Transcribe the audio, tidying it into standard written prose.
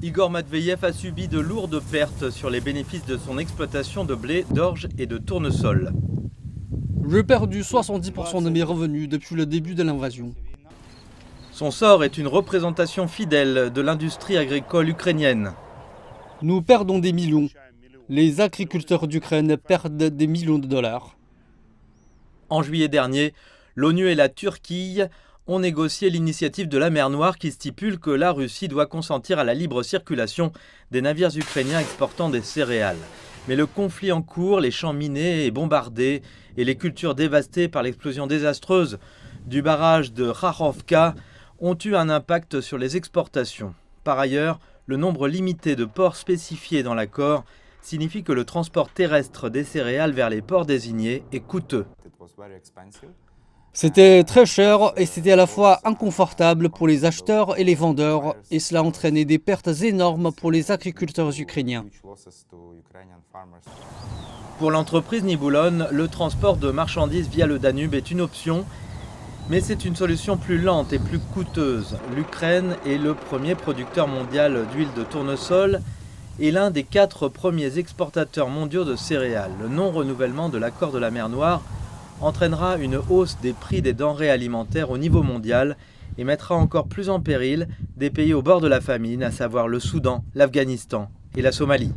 Igor Matveyev a subi de lourdes pertes sur les bénéfices de son exploitation de blé, d'orge et de tournesol. J'ai perdu 70% de mes revenus depuis le début de l'invasion. Son sort est une représentation fidèle de l'industrie agricole ukrainienne. Nous perdons des millions. Les agriculteurs d'Ukraine perdent des millions de dollars. En juillet dernier, l'ONU et la Turquie ont négocié l'initiative de la mer Noire qui stipule que la Russie doit consentir à la libre circulation des navires ukrainiens exportant des céréales. Mais le conflit en cours, les champs minés et bombardés et les cultures dévastées par l'explosion désastreuse du barrage de Kharkovka ont eu un impact sur les exportations. Par ailleurs, le nombre limité de ports spécifiés dans l'accord signifie que le transport terrestre des céréales vers les ports désignés est coûteux. C'était très cher et c'était à la fois inconfortable pour les acheteurs et les vendeurs, et cela entraînait des pertes énormes pour les agriculteurs ukrainiens. Pour l'entreprise Nibulon, le transport de marchandises via le Danube est une option, mais c'est une solution plus lente et plus coûteuse. L'Ukraine est le premier producteur mondial d'huile de tournesol et l'un des 4 premiers exportateurs mondiaux de céréales. Le non-renouvellement de l'accord de la mer Noire entraînera une hausse des prix des denrées alimentaires au niveau mondial et mettra encore plus en péril des pays au bord de la famine, à savoir le Soudan, l'Afghanistan et la Somalie.